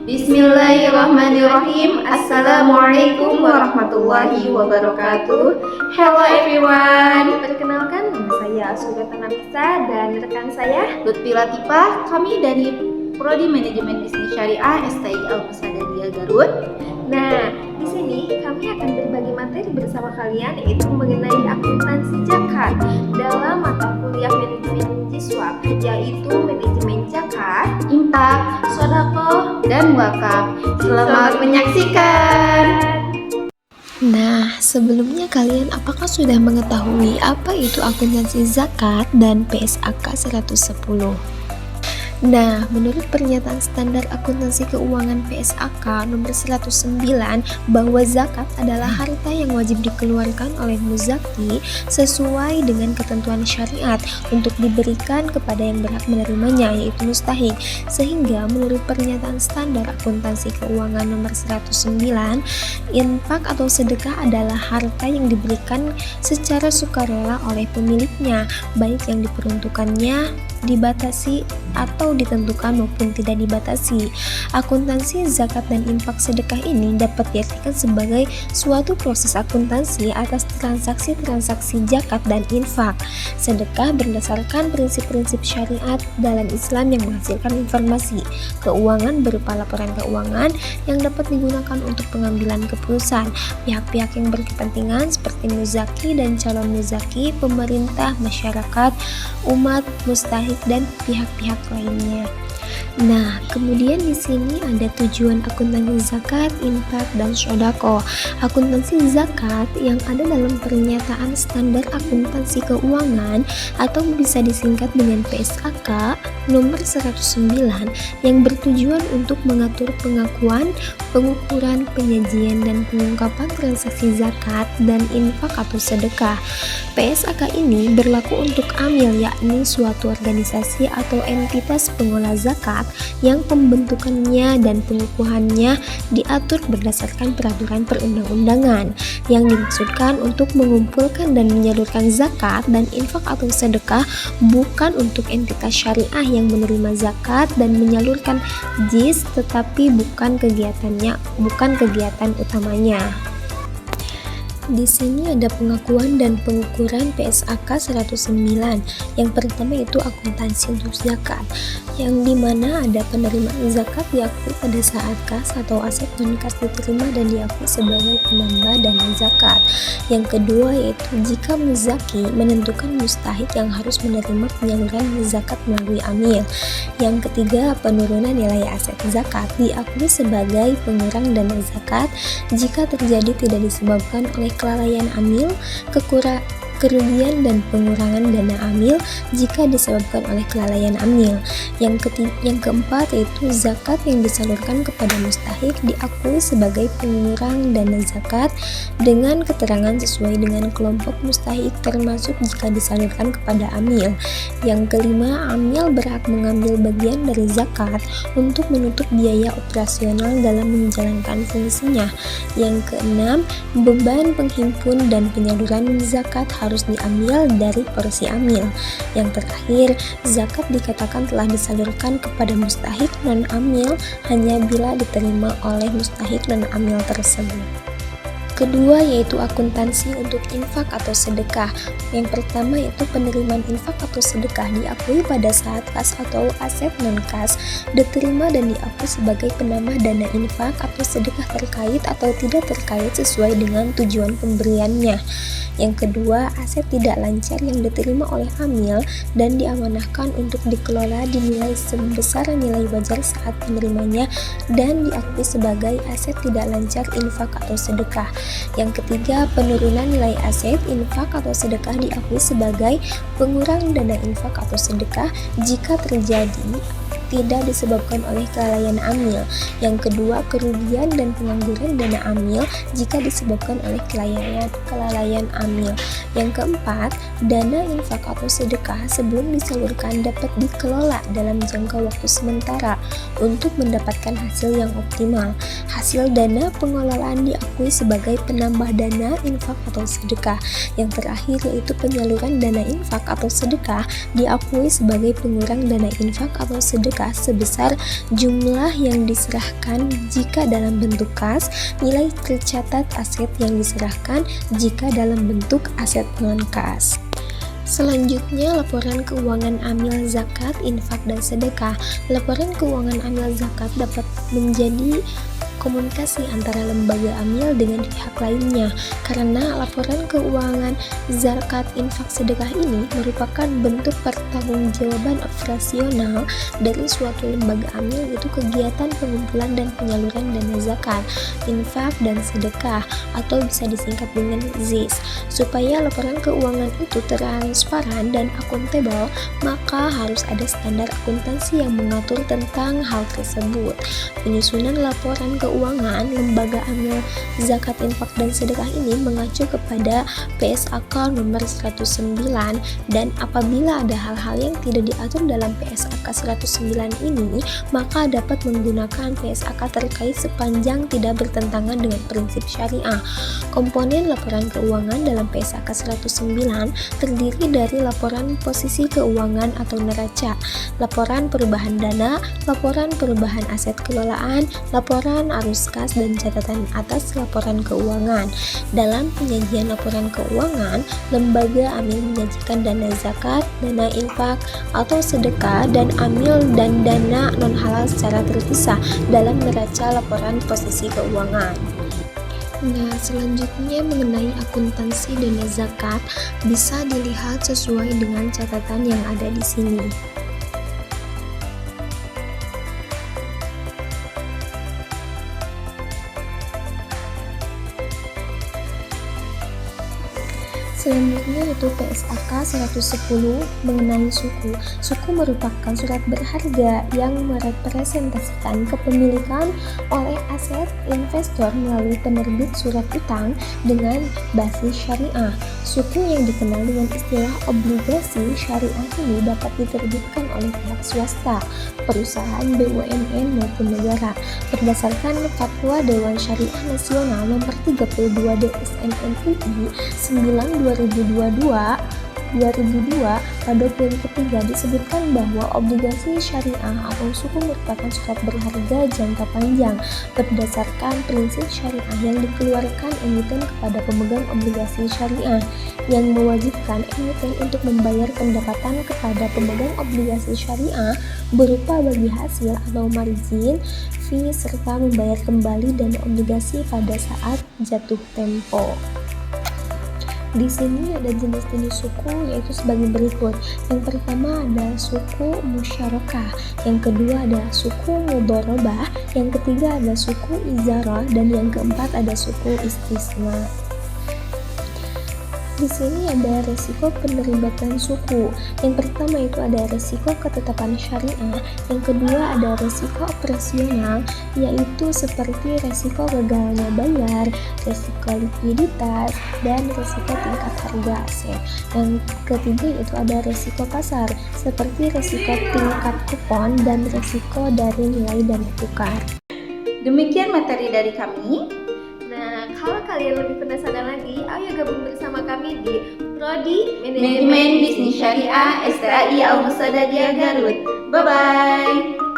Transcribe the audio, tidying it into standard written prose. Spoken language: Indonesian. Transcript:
Bismillahirrahmanirrahim. Assalamualaikum warahmatullahi wabarakatuh. Hello everyone. Perkenalkan, nama saya Sugata Nafisa dan rekan saya Lutfi Latifah. Kami dari Prodi Manajemen Bisnis Syariah STI Al-Musadadiyah Garut. Nah, di sini kami akan berbagi materi bersama kalian yaitu mengenai akuntansi zakat dalam mata kuliah manajemen Jiswab, yaitu manajemen zakat, Infak, sedekah, dan wakaf. Selamat menyaksikan. Nah, sebelumnya kalian apakah sudah mengetahui apa itu akuntansi zakat dan PSAK 110? Nah, menurut pernyataan standar akuntansi keuangan PSAK nomor 109 bahwa zakat adalah harta yang wajib dikeluarkan oleh muzaki sesuai dengan ketentuan syariat untuk diberikan kepada yang berhak menerimanya, yaitu mustahik. Sehingga menurut pernyataan standar akuntansi keuangan nomor 109, infak atau sedekah adalah harta yang diberikan secara sukarela oleh pemiliknya, baik yang diperuntukannya dibatasi atau ditentukan maupun tidak dibatasi. Akuntansi zakat dan infak sedekah ini dapat diartikan sebagai suatu proses akuntansi atas transaksi-transaksi zakat dan infak. Sedekah berdasarkan prinsip-prinsip syariat dalam Islam yang menghasilkan informasi keuangan berupa laporan keuangan yang dapat digunakan untuk pengambilan keputusan pihak-pihak yang berkepentingan seperti muzaki dan calon muzaki, pemerintah, masyarakat, umat, mustahik, dan pihak-pihak lainnya. Nah, kemudian di sini ada tujuan akuntansi zakat, infak, dan shodako. Akuntansi zakat yang ada dalam pernyataan standar akuntansi keuangan atau bisa disingkat dengan PSAK nomor 109 yang bertujuan untuk mengatur pengakuan, pengukuran, penyajian, dan pengungkapan transaksi zakat dan infak atau sedekah. PSAK ini berlaku untuk amil, yakni suatu organisasi atau entitas pengolah zakat yang pembentukannya dan pengukuhannya diatur berdasarkan peraturan perundang-undangan yang dimaksudkan untuk mengumpulkan dan menyalurkan zakat dan infak atau sedekah, bukan untuk entitas syariah yang menerima zakat dan menyalurkan jis, tetapi bukan kegiatan utamanya. Di sini ada pengakuan dan pengukuran PSAK 109. Yang pertama itu akuntansi untuk zakat, yang dimana ada penerimaan zakat diakui pada saat kas atau aset non-kas diterima dan diakui sebagai penambah dana zakat. Yang kedua yaitu jika muzaki menentukan mustahik yang harus menerima penyaluran zakat melalui amil. Yang ketiga, penurunan nilai aset zakat diakui sebagai pengurang dana zakat jika terjadi tidak disebabkan oleh kelalaian amil, kerugian dan pengurangan dana amil jika disebabkan oleh kelalaian amil. Yang keempat yaitu zakat yang disalurkan kepada mustahik diakui sebagai pengurang dana zakat dengan keterangan sesuai dengan kelompok mustahik termasuk jika disalurkan kepada amil. Yang kelima, amil berhak mengambil bagian dari zakat untuk menutup biaya operasional dalam menjalankan fungsinya. Yang keenam, beban penghimpun dan penyaluran zakat harus diambil dari porsi amil. Yang terakhir, zakat dikatakan telah disalurkan kepada mustahik non-amil hanya bila diterima oleh mustahik non-amil tersebut. Kedua yaitu akuntansi untuk infak atau sedekah. Yang pertama yaitu penerimaan infak atau sedekah diakui pada saat kas atau aset non-kas diterima dan diakui sebagai penambah dana infak atau sedekah terkait atau tidak terkait sesuai dengan tujuan pemberiannya. Yang kedua, aset tidak lancar yang diterima oleh amil dan diamanahkan untuk dikelola dinilai sebesar nilai wajar saat penerimanya dan diakui sebagai aset tidak lancar infak atau sedekah. Yang ketiga, penurunan nilai aset infak atau sedekah diakui sebagai pengurang dana infak atau sedekah jika terjadi tidak disebabkan oleh kelalaian amil. Yang kedua, kerugian dan pengangguran dana amil jika disebabkan oleh kelalaian amil. Yang keempat, dana infak atau sedekah sebelum disalurkan dapat dikelola dalam jangka waktu sementara untuk mendapatkan hasil yang optimal. Hasil dana pengelolaan diakui sebagai penambah dana infak atau sedekah. Yang terakhir yaitu penyaluran dana infak atau sedekah diakui sebagai pengurang dana infak atau sedekah kas sebesar jumlah yang diserahkan jika dalam bentuk kas, nilai tercatat aset yang diserahkan jika dalam bentuk aset non-kas. Selanjutnya, laporan keuangan amil zakat, infak, dan sedekah. Laporan keuangan amil zakat dapat menjadi komunikasi antara lembaga amil dengan pihak lainnya, karena laporan keuangan zakat, infak, sedekah ini merupakan bentuk pertanggungjawaban operasional dari suatu lembaga amil, yaitu kegiatan pengumpulan dan penyaluran dana zakat, infak, dan sedekah, atau bisa disingkat dengan ZIS. Supaya laporan keuangan itu transparan dan akuntabel, maka harus ada standar akuntansi yang mengatur tentang hal tersebut. Penyusunan laporan keuangan lembaga amil zakat, infak, dan sedekah ini mengacu kepada PSAK nomor 109, dan apabila ada hal-hal yang tidak diatur dalam PSAK 109 ini, maka dapat menggunakan PSAK terkait sepanjang tidak bertentangan dengan prinsip syariah. Komponen laporan keuangan dalam PSAK 109 terdiri dari laporan posisi keuangan atau neraca, laporan perubahan dana, laporan perubahan aset kelolaan, laporan arus kas, dan catatan atas laporan keuangan. Dalam penyajian laporan keuangan, lembaga amil menyajikan dana zakat, dana infak atau sedekah, dan amil dan dana non-halal secara terpisah dalam neraca laporan posisi keuangan. Nah, selanjutnya mengenai akuntansi dana zakat bisa dilihat sesuai dengan catatan yang ada di sini. Selanjutnya yaitu PSAK 110 mengenai suku. Suku merupakan surat berharga yang merepresentasikan kepemilikan oleh aset investor melalui penerbit surat utang dengan basis syariah. Suku yang dikenal dengan istilah obligasi syariah ini dapat diterbitkan oleh pihak swasta, perusahaan BUMN maupun negara berdasarkan Fatwa Dewan Syariah Nasional Nomor 32 DSN MUI 9/2002 pada poin ketiga disebutkan bahwa obligasi syariah atau suku merupakan surat berharga jangka panjang berdasarkan prinsip syariah yang dikeluarkan emiten kepada pemegang obligasi syariah, yang mewajibkan emiten untuk membayar pendapatan kepada pemegang obligasi syariah berupa bagi hasil atau margin fee, serta membayar kembali dana obligasi pada saat jatuh tempo. Di sini ada jenis-jenis suku yaitu sebagai berikut. Yang pertama ada suku musyarakah, yang kedua ada suku mudharabah, yang ketiga ada suku izarah, dan yang keempat ada suku istisna. Di sini ada resiko penerlibatan suku. Yang pertama itu ada resiko ketetapan syariah, yang kedua ada resiko operasional, yaitu seperti resiko gagalnya bayar, resiko likuiditas, dan resiko tingkat harga aset. Yang ketiga itu ada resiko pasar, seperti resiko tingkat kupon dan resiko dari nilai dana tukar. Demikian materi dari kami. Nah, kalau kalian lebih penasaran lagi, ayo gabung bersama kami di Prodi Manajemen Bisnis Syariah STAI Al Musadadiyah Garut. Bye-bye.